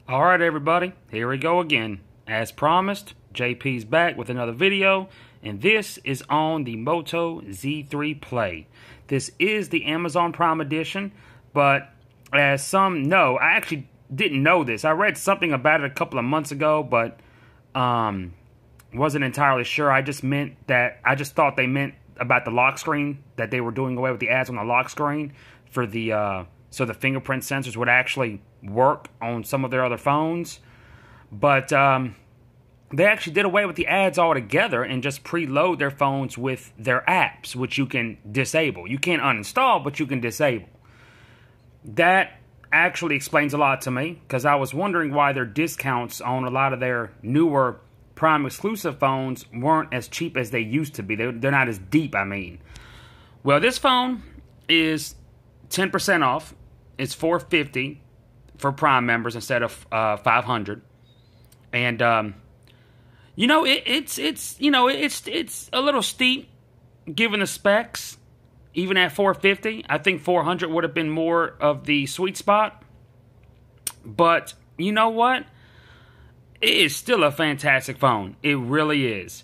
Alright everybody, here we go again. As promised, JP's back with another video, and this is on the Moto Z3 Play. This is the Amazon Prime Edition, but as some know, I actually didn't know this. I read something about it a couple of months ago, but wasn't entirely sure. I just thought they meant about the lock screen, that they were doing away with the ads on the lock screen for the so the fingerprint sensors would actually work on some of their other phones. But they actually did away with the ads altogether and just preload their phones with their apps, which you can disable. You can't uninstall, but you can disable. That actually explains a lot to me, because I was wondering why their discounts on a lot of their newer Prime exclusive phones weren't as cheap as they used to be. They're not as deep, I mean. Well, this phone is 10% off. It's $450 for Prime members instead of $500. And you know, it's a little steep given the specs. Even at $450, I think $400 would have been more of the sweet spot. But you know what? It is still a fantastic phone. It really is.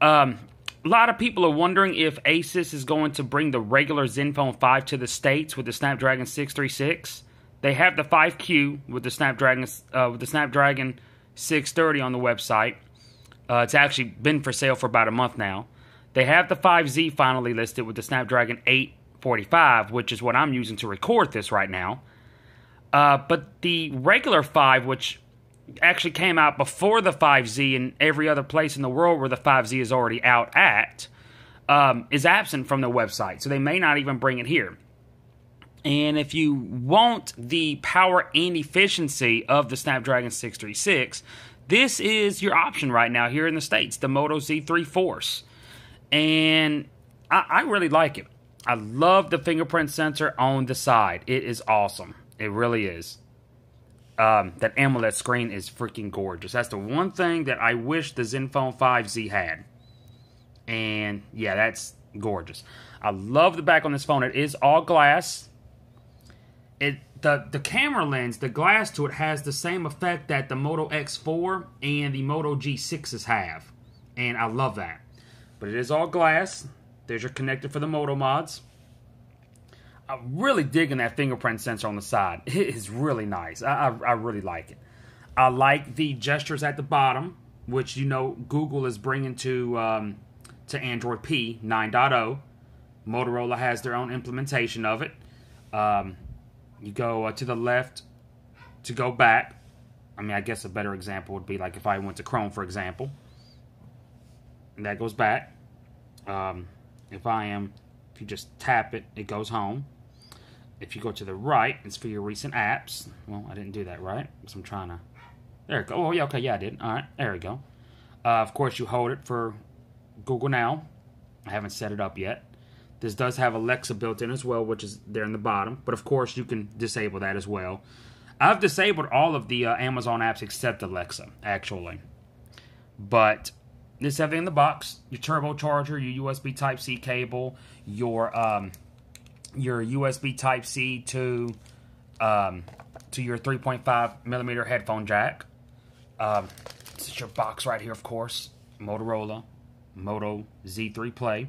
A lot of people are wondering if Asus is going to bring the regular Zenfone 5 to the States with the Snapdragon 636. They have the 5Q with the Snapdragon 630 on the website. It's actually been for sale for about a month now. They have the 5Z finally listed with the Snapdragon 845, which is what I'm using to record this right now. But the regular 5, which actually came out before the 5Z in every other place in the world where the 5Z is already out at, is absent from the website. So they may not even bring it here. And if you want the power and efficiency of the Snapdragon 636, this is your option right now here in the States, the Moto Z3 Force. And I really like it. I love the fingerprint sensor on the side. It is awesome. It really is. That AMOLED screen is freaking gorgeous. That's the one thing that I wish the Zenfone 5Z had. And yeah, that's gorgeous. I love the back on this phone. It is all glass. The camera lens, the glass to it, has the same effect that the Moto X4 and the Moto G6s have. And I love that. But it is all glass. There's your connector for the Moto mods. I'm really digging that fingerprint sensor on the side. It is really nice. I really like it. I like the gestures at the bottom, which, you know, Google is bringing to Android P 9.0. Motorola has their own implementation of it. You go to the left to go back. I mean, I guess a better example would be like if I went to Chrome, for example. And that goes back. If you just tap it, it goes home. If you go to the right, it's for your recent apps. Well, I didn't do that right, so I'm trying to... There it goes. Oh, yeah, okay, yeah, I did. All right, there we go. Of course, you hold it for Google Now. I haven't set it up yet. This does have Alexa built in as well, which is there in the bottom. But, of course, you can disable that as well. I've disabled all of the Amazon apps except Alexa, actually. But this is everything in the box. Your turbocharger, your USB Type-C cable, your USB Type-C to your 3.5mm headphone jack. This is your box right here, of course. Motorola, Moto Z3 Play.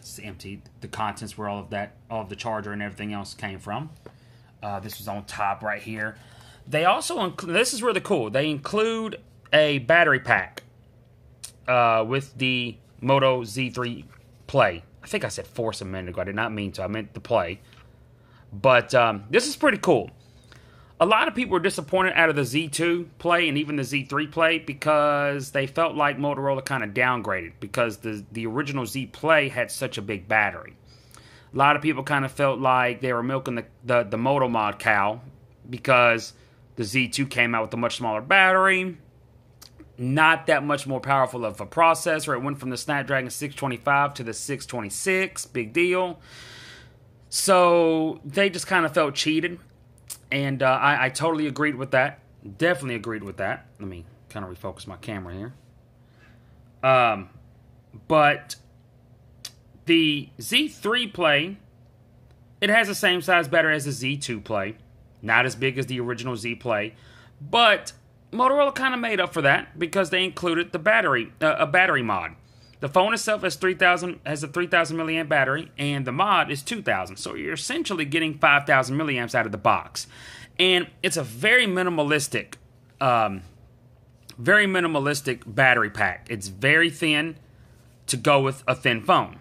It's empty. The contents where all of the charger and everything else came from. This was on top right here. They also include, this is really cool, they include a battery pack with the Moto Z3 Play. I think I said Force a minute ago. I did not mean to. I meant the Play. But this is pretty cool. A lot of people were disappointed out of the Z2 Play and even the Z3 Play because they felt like Motorola kind of downgraded because the original Z Play had such a big battery. A lot of people kind of felt like they were milking the Moto mod cow because the Z2 came out with a much smaller battery, not that much more powerful of a processor. It went from the Snapdragon 625 to the 626. Big deal. So they just kind of felt cheated. And I totally agreed with that. Definitely agreed with that. Let me kind of refocus my camera here. But the Z3 Play, it has the same size battery as the Z2 Play. Not as big as the original Z Play, but Motorola kind of made up for that because they included the battery, a battery mod. The phone itself has a 3,000 milliamp battery, and the mod is 2,000. So you're essentially getting 5,000 milliamps out of the box, and it's a very minimalistic battery pack. It's very thin to go with a thin phone.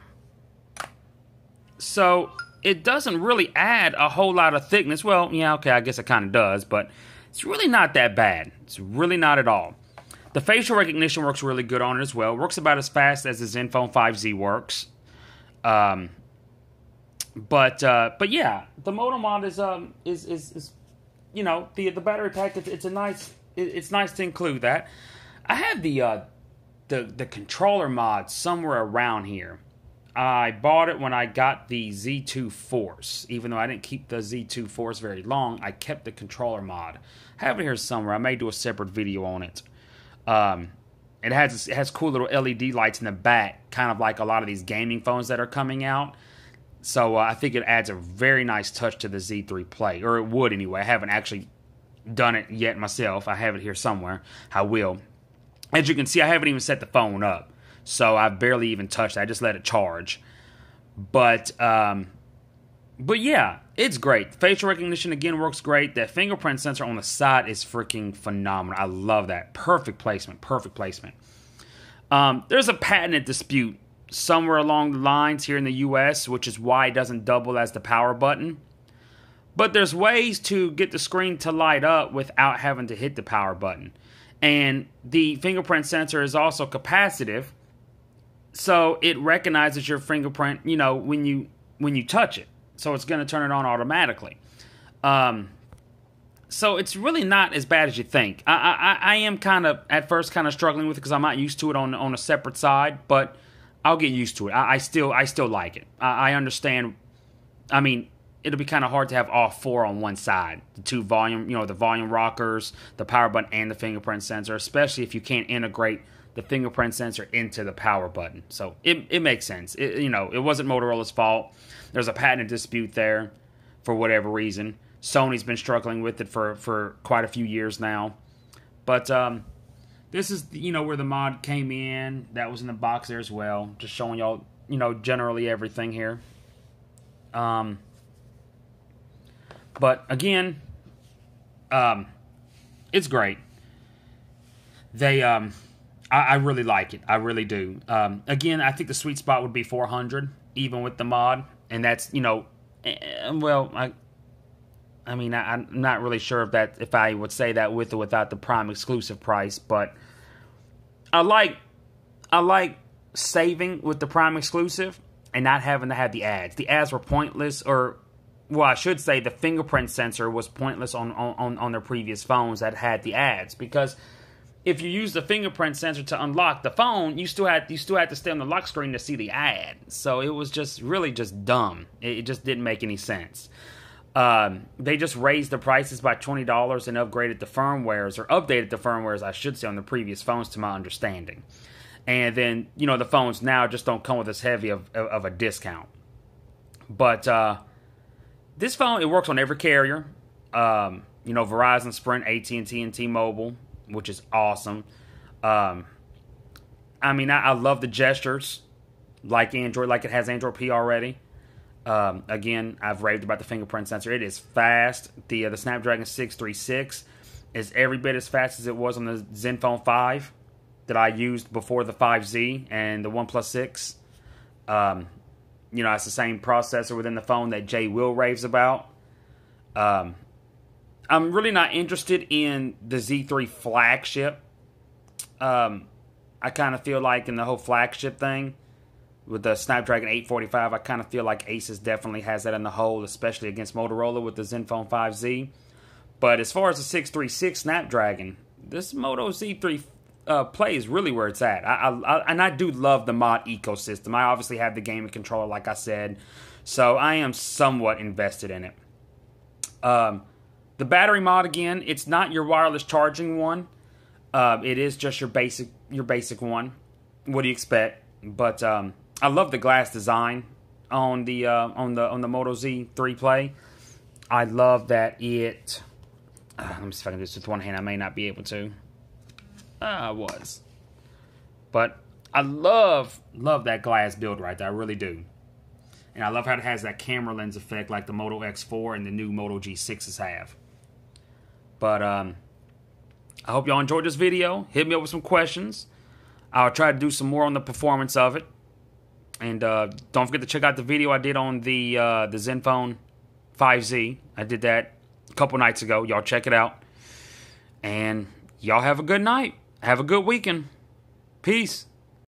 So it doesn't really add a whole lot of thickness. Well, yeah, okay, I guess it kind of does, but it's really not that bad. It's really not at all. The facial recognition works really good on it as well. It works about as fast as the ZenFone 5Z works. But yeah, the Moto mod is you know, the battery pack. It's nice to include that. I have the controller mod somewhere around here. I bought it when I got the Z2 Force. Even though I didn't keep the Z2 Force very long, I kept the controller mod. I have it here somewhere. I may do a separate video on it. It has cool little LED lights in the back, kind of like a lot of these gaming phones that are coming out. So I think it adds a very nice touch to the Z3 Play, or it would anyway. I haven't actually done it yet myself. I have it here somewhere. I will. As you can see, I haven't even set the phone up. So I've barely even touched it. I just let it charge. But yeah, it's great. Facial recognition, again, works great. That fingerprint sensor on the side is freaking phenomenal. I love that. Perfect placement. Perfect placement. There's a patent dispute somewhere along the lines here in the US, which is why it doesn't double as the power button. But there's ways to get the screen to light up without having to hit the power button. And the fingerprint sensor is also capacitive. So it recognizes your fingerprint, you know, when you touch it. So it's going to turn it on automatically. So it's really not as bad as you think. I am kind of, at first, kind of struggling with it because I'm not used to it on a separate side. But I'll get used to it. I still like it. I understand. I mean, it'll be kind of hard to have all four on one side. The volume rockers, the power button, and the fingerprint sensor. Especially if you can't integrate the fingerprint sensor into the power button. So it makes sense. It wasn't Motorola's fault. There's a patent dispute there for whatever reason. Sony's been struggling with it for quite a few years now. But this is where the mod came in. That was in the box there as well. Just showing y'all generally everything here. But again, it's great. I really like it. I really do. Again, I think the sweet spot would be 400, even with the mod. And that's, well, I'm not really sure if I would say that with or without the Prime exclusive price. But I like saving with the Prime exclusive and not having to have the ads. The ads were pointless, or, well, I should say the fingerprint sensor was pointless on their previous phones that had the ads, because if you use the fingerprint sensor to unlock the phone, you still had to stay on the lock screen to see the ad. So it was just really just dumb. It just didn't make any sense. They just raised the prices by $20 and upgraded the firmwares, or updated the firmwares, I should say, on the previous phones, to my understanding. And then, the phones now just don't come with as heavy of a discount. But this phone, it works on every carrier. Verizon, Sprint, AT&T, and T-Mobile, which is awesome. I love the gestures, like Android, like it has Android P already. Again, I've raved about the fingerprint sensor. It is fast. The Snapdragon 636 is every bit as fast as it was on the ZenFone 5 that I used before the 5Z and the OnePlus 6. It's the same processor within the phone that Jay Will raves about. I'm really not interested in the Z3 flagship. I kind of feel like in the whole flagship thing with the Snapdragon 845, I kind of feel like Asus definitely has that in the hole, especially against Motorola with the ZenFone 5Z. But as far as the 636 Snapdragon, this Moto Z3 Play is really where it's at. I do love the mod ecosystem. I obviously have the gaming controller, like I said, so I am somewhat invested in it. The battery mod, again, it's not your wireless charging one. It is just your basic one. What do you expect? But I love the glass design on the Moto Z3 Play. I love that it... let me see if I can do this with one hand. I may not be able to. I was. But I love that glass build right there. I really do. And I love how it has that camera lens effect like the Moto X4 and the new Moto G6s have. But I hope y'all enjoyed this video. Hit me up with some questions. I'll try to do some more on the performance of it. And don't forget to check out the video I did on the Zenfone 5Z. I did that a couple nights ago. Y'all check it out. And y'all have a good night. Have a good weekend. Peace.